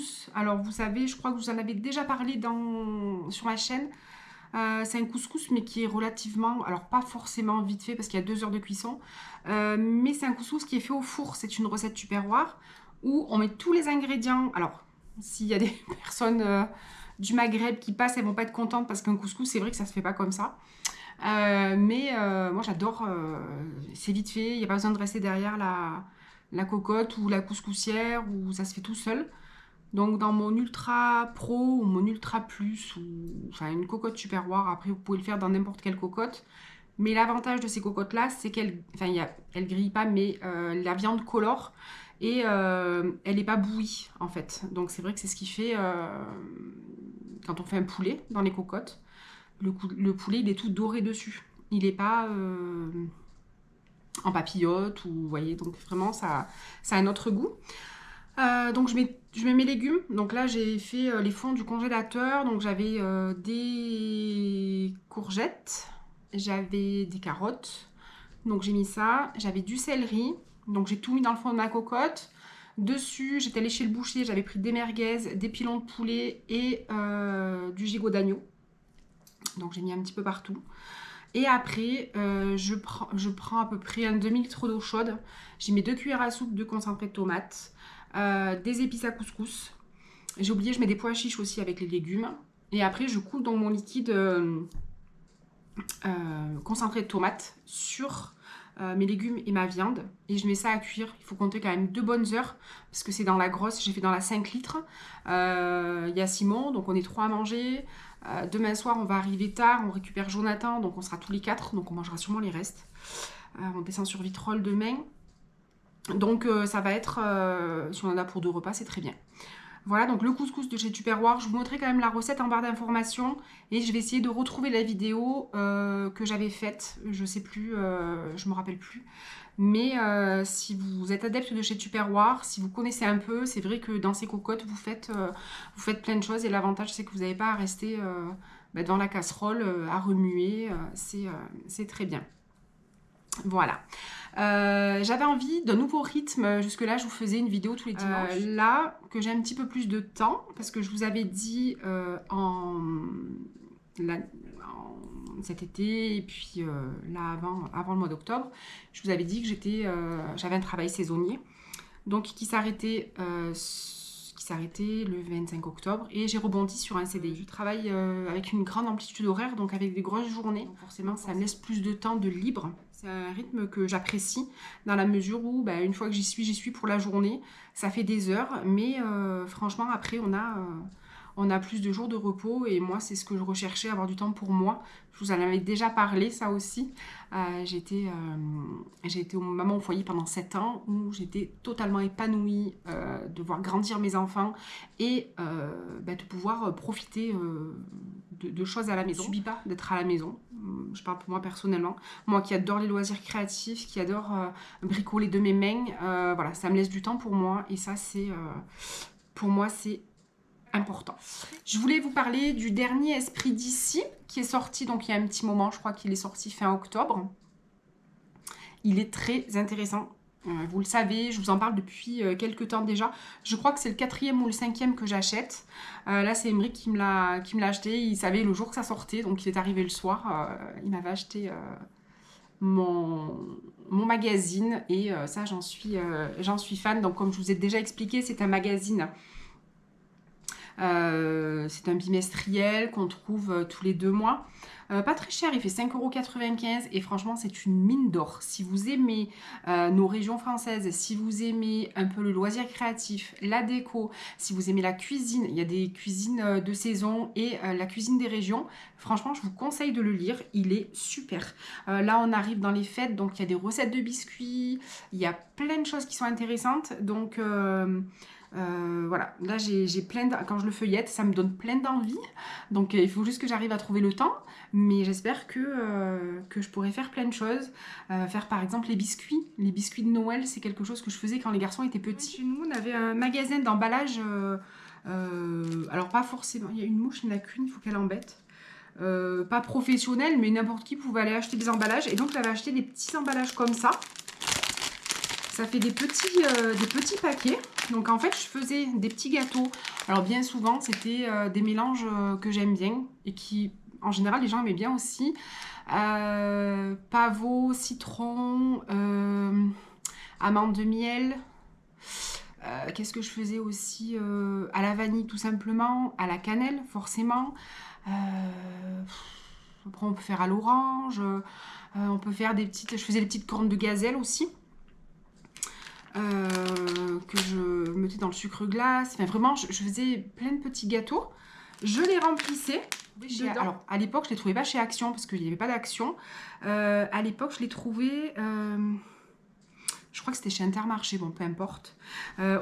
couscous. Alors vous savez, je crois que vous en avez déjà parlé sur ma chaîne. C'est un couscous mais qui est relativement, alors pas forcément vite fait parce qu'il y a 2 heures de cuisson, mais c'est un couscous qui est fait au four. C'est une recette Tupperware où on met tous les ingrédients. Alors s'il y a des personnes du Maghreb qui passent, elles vont pas être contentes parce qu'un couscous, c'est vrai que ça se fait pas comme ça. Moi j'adore, c'est vite fait, il n'y a pas besoin de rester derrière la cocotte ou la couscoussière, ou ça se fait tout seul. Donc dans mon ultra pro ou mon ultra plus, ou enfin une cocotte Tupperware, après vous pouvez le faire dans n'importe quelle cocotte. Mais l'avantage de ces cocottes là, c'est elles grillent pas, mais la viande colore et elle n'est pas bouillie en fait. Donc c'est vrai que c'est ce qui fait quand on fait un poulet dans les cocottes. Le poulet, il est tout doré dessus. Il n'est pas en papillote, ou vous voyez, donc vraiment, ça a un autre goût. Donc je mets mes légumes. Donc là, j'ai fait les fonds du congélateur. Donc j'avais des courgettes, j'avais des carottes. Donc j'ai mis ça. J'avais du céleri. Donc j'ai tout mis dans le fond de ma cocotte. Dessus, j'étais allée chez le boucher. J'avais pris des merguez, des pilons de poulet et du gigot d'agneau. Donc j'ai mis un petit peu partout. Et après, je prends à peu près un demi-litre d'eau chaude. J'y mets 2 cuillères à soupe de concentré de tomate, des épices à couscous. J'ai oublié, je mets des pois chiches aussi avec les légumes. Et après, je coule dans mon liquide concentré de tomate sur mes légumes et ma viande. Et je mets ça à cuire. Il faut compter quand même 2 bonnes heures parce que c'est dans la grosse. J'ai fait dans la 5 litres. Il y a Simon, donc on est 3 à manger. Demain soir, on va arriver tard. On récupère Jonathan, donc on sera tous les 4. Donc on mangera sûrement les restes. On descend sur Vitrolles demain. Donc ça va être, si on en a pour 2 repas, c'est très bien. Voilà, donc le couscous de chez Tupperware. Je vous montrerai quand même la recette en barre d'informations. Et je vais essayer de retrouver la vidéo que j'avais faite. Je sais plus, je me rappelle plus. Mais si vous êtes adepte de chez Tupperware, si vous connaissez un peu, c'est vrai que dans ces cocottes, vous faites plein de choses. Et l'avantage, c'est que vous n'avez pas à rester devant la casserole, à remuer. C'est très bien. Voilà. J'avais envie d'un nouveau rythme. Jusque-là, je vous faisais une vidéo tous les dimanches. Là, que j'ai un petit peu plus de temps, parce que je vous avais dit cet été, et puis là, avant le mois d'octobre, je vous avais dit que j'avais un travail saisonnier, donc qui s'arrêtait le 25 octobre, et j'ai rebondi sur un CDI. Je travaille avec une grande amplitude horaire, donc avec des grosses journées. Donc forcément, ça me laisse plus de temps de libre. C'est un rythme que j'apprécie dans la mesure où, une fois que j'y suis pour la journée. Ça fait des heures, mais franchement, après, on a plus de jours de repos, et moi, c'est ce que je recherchais, avoir du temps pour moi. Je vous en avais déjà parlé, ça aussi. J'ai été maman au foyer pendant 7 ans, où j'étais totalement épanouie de voir grandir mes enfants et de pouvoir profiter de choses à la maison. Je ne subis pas d'être à la maison. Je parle pour moi personnellement. Moi qui adore les loisirs créatifs, qui adore bricoler de mes mains, voilà, ça me laisse du temps pour moi, et ça, pour moi, c'est important. Je voulais vous parler du dernier Esprit d'ici qui est sorti, donc il y a un petit moment, je crois qu'il est sorti fin octobre. Il est très intéressant. Vous le savez, je vous en parle depuis quelques temps déjà. Je crois que c'est le 4e ou le 5e que j'achète. Là, c'est Emeric qui me l'a acheté. Il savait le jour que ça sortait, donc il est arrivé le soir. Il m'avait acheté mon magazine, et ça, j'en suis fan. Donc comme je vous ai déjà expliqué, c'est un magazine. C'est un bimestriel qu'on trouve tous les 2 mois. Pas très cher, il fait 5,95 € et franchement, c'est une mine d'or. Si vous aimez nos régions françaises, si vous aimez un peu le loisir créatif, la déco, si vous aimez la cuisine, il y a des cuisines de saison et la cuisine des régions. Franchement, je vous conseille de le lire, il est super. Là, on arrive dans les fêtes, donc il y a des recettes de biscuits, il y a plein de choses qui sont intéressantes. Donc voilà, là j'ai plein quand je le feuillette, ça me donne plein d'envie. Donc il faut juste que j'arrive à trouver le temps. Mais j'espère que je pourrai faire plein de choses. Faire par exemple les biscuits. Les biscuits de Noël, c'est quelque chose que je faisais quand les garçons étaient petits. Chez nous, on avait un magasin d'emballage. Alors pas forcément, il y a une mouche, il n'y en a qu'une, il faut qu'elle embête. Pas professionnel, mais n'importe qui pouvait aller acheter des emballages. Et donc j'avais acheté des petits emballages comme ça. Ça fait des petits paquets. Donc en fait, je faisais des petits gâteaux. Alors bien souvent, c'était des mélanges que j'aime bien et qui, en général, les gens aimaient bien aussi. Pavot, citron, amandes de miel. Qu'est-ce que je faisais aussi à la vanille tout simplement, à la cannelle forcément. Après on peut faire à l'orange, on peut faire des petites... Je faisais des petites cornes de gazelle aussi. Que je mettais dans le sucre glace. Enfin vraiment, je faisais plein de petits gâteaux. Je les remplissais. Alors à l'époque, je les trouvais pas chez Action parce qu'il n'y avait pas d'Action. À l'époque, je les trouvais... je crois que c'était chez Intermarché, bon, peu importe.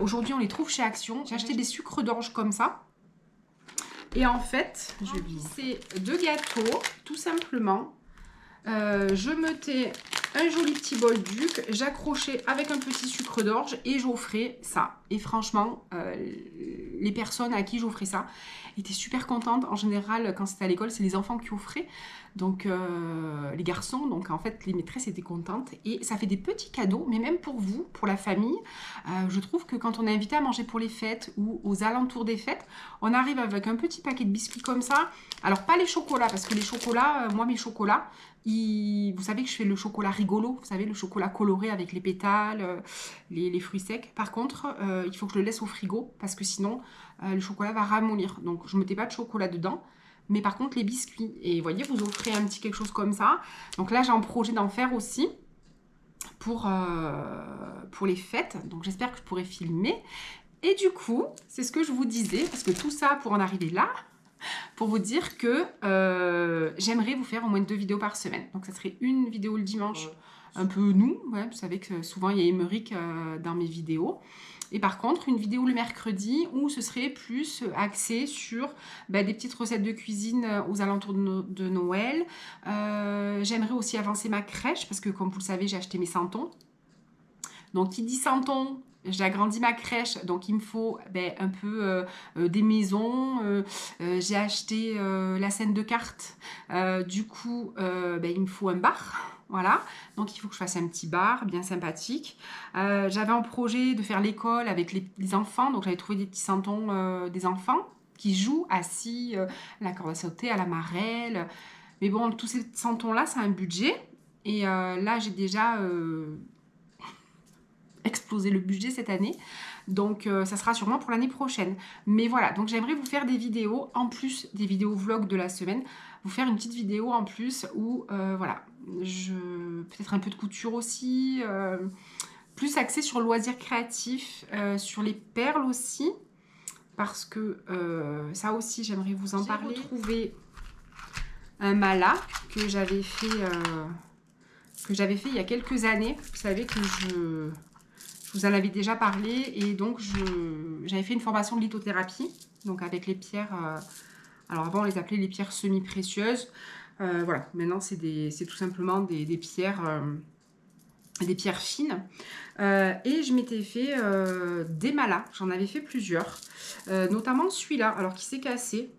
Aujourd'hui, on les trouve chez Action. J'ai acheté des sucres d'orge comme ça. Et en fait, je remplissais 2 gâteaux, tout simplement. Je mettais un joli petit bol duc, j'accrochais avec un petit sucre d'orge et j'offrais ça. Et franchement, les personnes à qui j'offrais ça étaient super contentes. En général, quand c'était à l'école, c'est les enfants qui offraient. Donc les garçons, donc en fait les maîtresses étaient contentes et ça fait des petits cadeaux, mais même pour vous, pour la famille, je trouve que quand on est invité à manger pour les fêtes ou aux alentours des fêtes, on arrive avec un petit paquet de biscuits comme ça. Alors pas les chocolats, parce que les chocolats, moi mes chocolats, vous savez que je fais le chocolat rigolo, vous savez le chocolat coloré avec les pétales, les fruits secs. Par contre, il faut que je le laisse au frigo parce que sinon le chocolat va ramollir. Donc je ne mettais pas de chocolat dedans. Mais par contre, les biscuits, et vous voyez, vous offrez un petit quelque chose comme ça. Donc là, j'ai un projet d'en faire aussi pour les fêtes. Donc j'espère que je pourrai filmer. Et du coup, c'est ce que je vous disais, parce que tout ça, pour en arriver là, pour vous dire que j'aimerais vous faire au moins 2 vidéos par semaine. Donc ça serait une vidéo le dimanche, un peu nous. Ouais, vous savez que souvent, il y a Émeric dans mes vidéos. Et par contre, une vidéo le mercredi où ce serait plus axé sur des petites recettes de cuisine aux alentours de Noël. J'aimerais aussi avancer ma crèche parce que, comme vous le savez, j'ai acheté mes santons. Donc, qui dit santon, j'ai agrandi ma crèche, donc il me faut un peu des maisons. J'ai acheté la scène de cartes. Du coup, il me faut un bar. Voilà, donc il faut que je fasse un petit bar bien sympathique. J'avais en projet de faire l'école avec les enfants, donc j'avais trouvé des petits santons des enfants qui jouent assis, la corde à sauter, à la marelle. Mais bon, tous ces santons-là, c'est un budget. Et là, j'ai déjà explosé le budget cette année. Donc, ça sera sûrement pour l'année prochaine. Mais voilà, donc j'aimerais vous faire des vidéos, en plus des vidéos vlog de la semaine, vous faire une petite vidéo en plus où, voilà, peut-être un peu de couture aussi, plus axée sur le loisir créatif, sur les perles aussi, parce que ça aussi, j'aimerais vous en parler. J'ai retrouvé un mala que j'avais fait il y a quelques années. Vous savez que je vous en avais déjà parlé et donc j'avais fait une formation de lithothérapie, donc avec les pierres, alors avant on les appelait les pierres semi-précieuses, voilà, maintenant c'est tout simplement des pierres fines, et je m'étais fait des malas, j'en avais fait plusieurs, notamment celui-là, alors qui s'est cassé,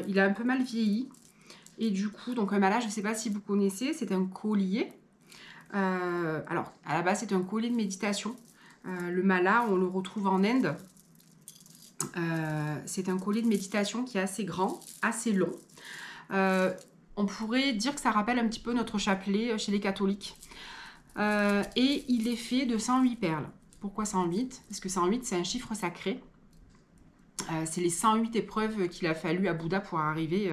il a un peu mal vieilli, et du coup, donc un mala, je ne sais pas si vous connaissez, c'est un collier. Alors, à la base, c'est un collier de méditation. Le mala, on le retrouve en Inde. C'est un collier de méditation qui est assez grand, assez long. On pourrait dire que ça rappelle un petit peu notre chapelet chez les catholiques. Et il est fait de 108 perles. Pourquoi 108? Parce que 108, c'est un chiffre sacré. C'est les 108 épreuves qu'il a fallu à Bouddha pour arriver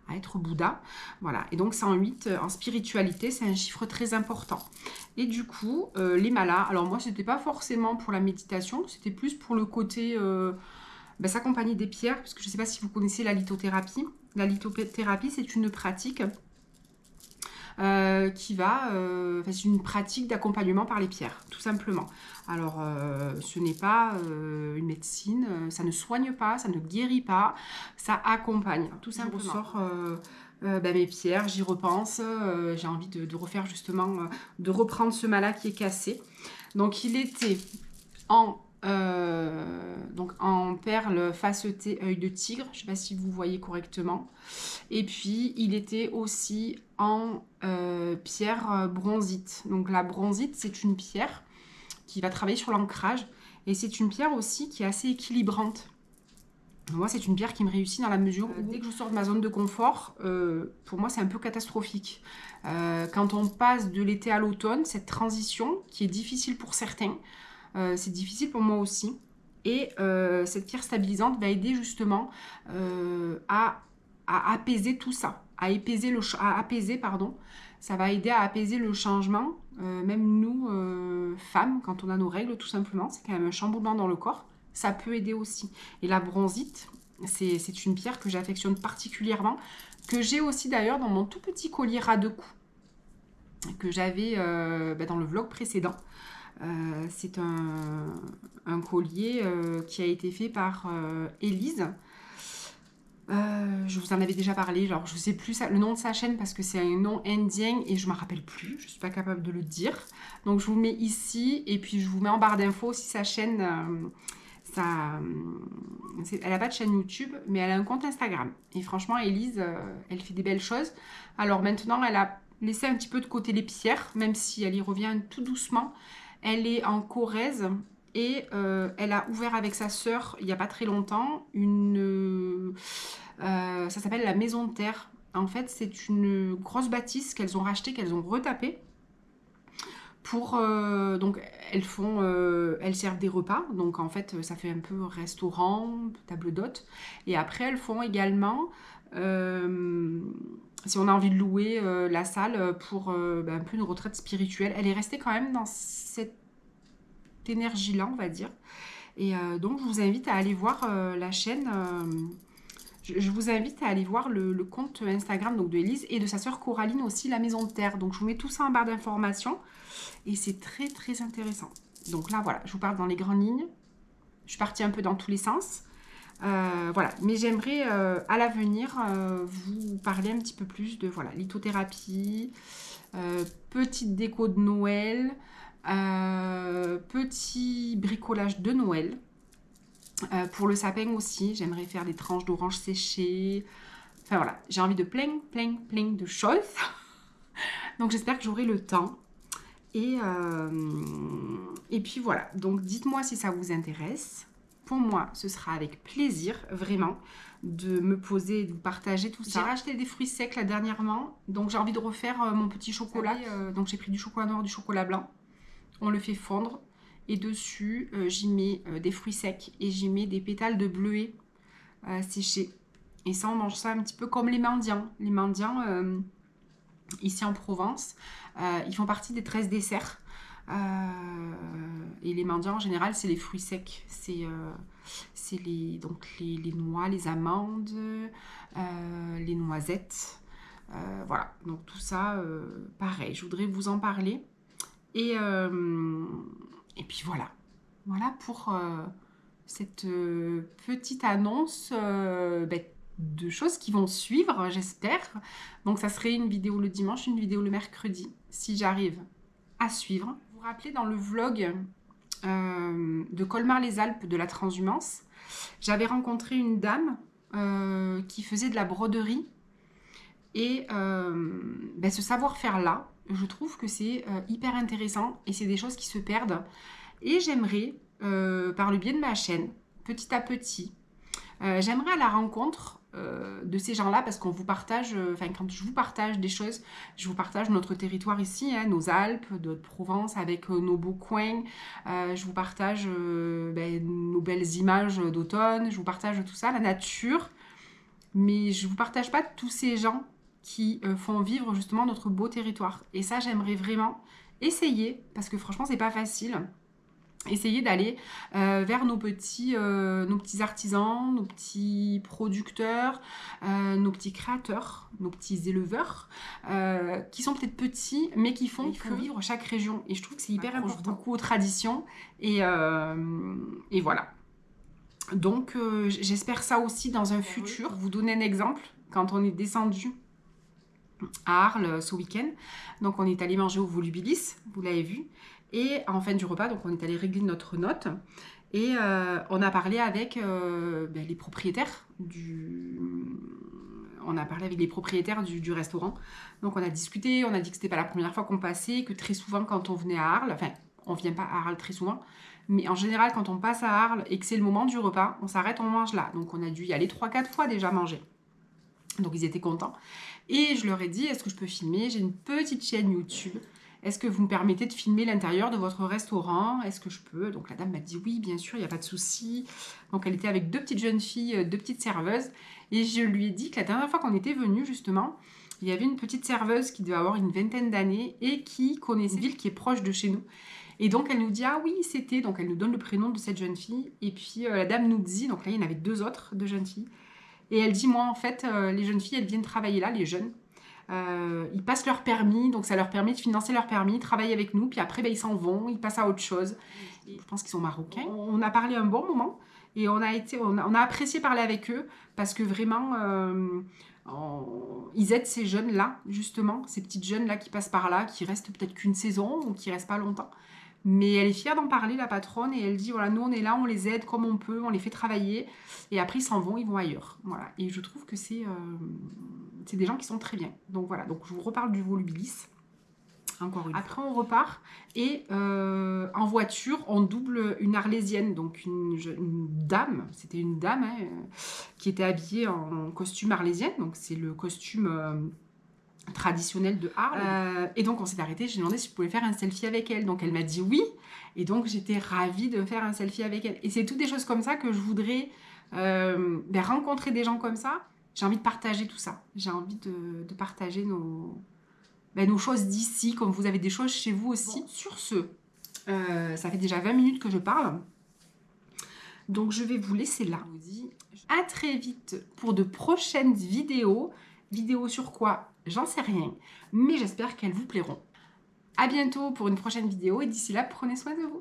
à être Bouddha. Voilà. Et donc 108, en spiritualité, c'est un chiffre très important. Et du coup, les malas, alors moi, c'était pas forcément pour la méditation, c'était plus pour le côté s'accompagner des pierres, parce que je ne sais pas si vous connaissez la lithothérapie. La lithothérapie, c'est une pratique c'est une pratique d'accompagnement par les pierres, tout simplement. Alors, ce n'est pas une médecine, ça ne soigne pas, ça ne guérit pas, ça accompagne, tout simplement. Je ressors mes pierres, j'y repense, j'ai envie de refaire justement, de reprendre ce mala qui est cassé. Donc, il était en perles facetées œil de tigre, je ne sais pas si vous voyez correctement, et puis il était aussi en pierre bronzite. Donc la bronzite, c'est une pierre qui va travailler sur l'ancrage. Et c'est une pierre aussi qui est assez équilibrante. Moi, c'est une pierre qui me réussit dans la mesure où dès que je sors de ma zone de confort, pour moi, c'est un peu catastrophique. Quand on passe de l'été à l'automne, cette transition qui est difficile pour certains, c'est difficile pour moi aussi. Et cette pierre stabilisante va aider justement à apaiser tout ça, à apaiser, pardon. Ça va aider à apaiser le changement, même nous, femmes, quand on a nos règles, tout simplement, c'est quand même un chamboulement dans le corps. Ça peut aider aussi. Et la bronzite, c'est une pierre que j'affectionne particulièrement, que j'ai aussi d'ailleurs dans mon tout petit collier ras de cou, que j'avais dans le vlog précédent. C'est un collier qui a été fait par Élise. Je vous en avais déjà parlé, genre je sais plus le nom de sa chaîne parce que c'est un nom indien et je ne me rappelle plus, je suis pas capable de le dire. Donc je vous le mets ici et puis je vous mets en barre d'infos aussi sa chaîne. Elle n'a pas de chaîne YouTube, mais elle a un compte Instagram. Et franchement, Élise, elle fait des belles choses. Alors maintenant, elle a laissé un petit peu de côté les pierres, même si elle y revient tout doucement. Elle est en Corrèze et elle a ouvert avec sa sœur, il n'y a pas très longtemps, ça s'appelle la Maison de Terre. En fait, c'est une grosse bâtisse qu'elles ont rachetée, qu'elles ont retapée. Donc elles servent des repas, donc en fait ça fait un peu restaurant, table d'hôte, et après elles font également si on a envie de louer la salle pour un peu une retraite spirituelle. Elle est restée quand même dans cette énergie là, on va dire, et donc je vous invite à aller voir la chaîne. Je vous invite à aller voir le compte Instagram donc de Élise et de sa sœur Coraline aussi, la Maison de Terre. Donc je vous mets tout ça en barre d'informations et c'est très très intéressant. Donc là voilà, je vous parle dans les grandes lignes. Je suis partie un peu dans tous les sens. Voilà, mais j'aimerais à l'avenir vous parler un petit peu plus de voilà, lithothérapie, petite déco de Noël, petit bricolage de Noël. Pour le sapin aussi, j'aimerais faire des tranches d'orange séchées. Enfin voilà, j'ai envie de plein de choses. Donc j'espère que j'aurai le temps. Et puis voilà, donc dites-moi si ça vous intéresse. Pour moi, ce sera avec plaisir, vraiment, de me poser et de vous partager tout ça. J'ai racheté des fruits secs là dernièrement, donc j'ai envie de refaire mon petit chocolat. Donc j'ai pris du chocolat noir, du chocolat blanc. On le fait fondre. Et dessus, j'y mets des fruits secs et j'y mets des pétales de bleuet séchés. Et ça, on mange ça un petit peu comme les mendiants. Les mendiants, ici en Provence, ils font partie des 13 desserts. Et les mendiants, en général, c'est les fruits secs. C'est les noix, les amandes, les noisettes. Voilà, donc tout ça, pareil, je voudrais vous en parler. Et puis voilà. Voilà pour cette petite annonce de choses qui vont suivre, j'espère. Donc ça serait une vidéo le dimanche, une vidéo le mercredi, si j'arrive à suivre. Vous vous rappelez dans le vlog de Colmar-les-Alpes de la transhumance, j'avais rencontré une dame qui faisait de la broderie. Et ce savoir-faire-là, je trouve que c'est hyper intéressant et c'est des choses qui se perdent. Et j'aimerais, par le biais de ma chaîne, petit à petit, j'aimerais à la rencontre de ces gens-là parce qu'on vous partage, quand je vous partage des choses, je vous partage notre territoire ici, hein, nos Alpes, notre Provence avec nos beaux coins, je vous partage nos belles images d'automne, je vous partage tout ça, la nature, mais je ne vous partage pas tous ces gens qui font vivre justement notre beau territoire. Et ça, j'aimerais vraiment essayer, parce que franchement, c'est pas facile, essayer d'aller vers nos petits artisans, nos petits producteurs, nos petits créateurs, nos petits éleveurs, qui sont peut-être petits, mais qui font vivre chaque région. Et je trouve que c'est hyper important, beaucoup aux traditions. Et voilà. Donc, j'espère ça aussi dans un futur. Pour vous donner un exemple, quand on est descendu à Arles ce week-end, donc on est allé manger au Volubilis, vous l'avez vu, et en fin du repas, donc on est allé régler notre note, et on a parlé avec les propriétaires du restaurant. Donc on a discuté, on a dit que c'était pas la première fois qu'on passait, que très souvent quand on venait à Arles, enfin on vient pas à Arles très souvent, mais en général, quand on passe à Arles et que c'est le moment du repas, on s'arrête, on mange là. Donc on a dû y aller 3-4 fois déjà manger. Donc ils étaient contents. Et je leur ai dit, est-ce que je peux filmer? J'ai une petite chaîne YouTube. Est-ce que vous me permettez de filmer l'intérieur de votre restaurant? Est-ce que je peux? Donc la dame m'a dit oui, bien sûr, il n'y a pas de souci. Donc elle était avec 2 petites jeunes filles, 2 petites serveuses. Et je lui ai dit que la dernière fois qu'on était venus, justement, il y avait une petite serveuse qui devait avoir une vingtaine d'années et qui connaissait une ville qui est proche de chez nous. Et donc elle nous dit, ah oui, c'était, donc elle nous donne le prénom de cette jeune fille. Et puis la dame nous dit, donc là il y en avait 2 autres, 2 jeunes filles. Et elle dit, moi en fait, les jeunes filles, elles viennent travailler là, les jeunes. Ils passent leur permis, donc ça leur permet de financer leur permis, travailler avec nous, puis après ils s'en vont, ils passent à autre chose. Et je pense qu'ils sont marocains. On a parlé un bon moment et on a apprécié parler avec eux parce que vraiment ils aident ces jeunes-là, justement, ces petites jeunes-là qui passent par là, qui restent peut-être qu'une saison ou qui restent pas longtemps. Mais elle est fière d'en parler, la patronne, et elle dit, voilà, nous on est là, on les aide comme on peut, on les fait travailler, et après ils s'en vont, ils vont ailleurs. Voilà. Et je trouve que c'est des gens qui sont très bien. Donc voilà, donc je vous reparle du volubilis, encore une fois. Après on repart, et en voiture, on double une arlésienne, donc une dame, c'était une dame, hein, qui était habillée en costume arlésien, donc c'est le costume... traditionnelle de Arles. Et donc on s'est arrêté, j'ai demandé si je pouvais faire un selfie avec elle. Donc elle m'a dit oui, et donc j'étais ravie de faire un selfie avec elle. Et c'est toutes des choses comme ça que je voudrais rencontrer des gens comme ça. J'ai envie de partager tout ça. J'ai envie de partager nos choses d'ici, comme vous avez des choses chez vous aussi. Bon, sur ce, ça fait déjà 20 minutes que je parle. Donc je vais vous laisser là. Je vous dis à très vite pour de prochaines vidéos. Vidéos sur quoi? J'en sais rien, mais j'espère qu'elles vous plairont. À bientôt pour une prochaine vidéo et d'ici là, prenez soin de vous.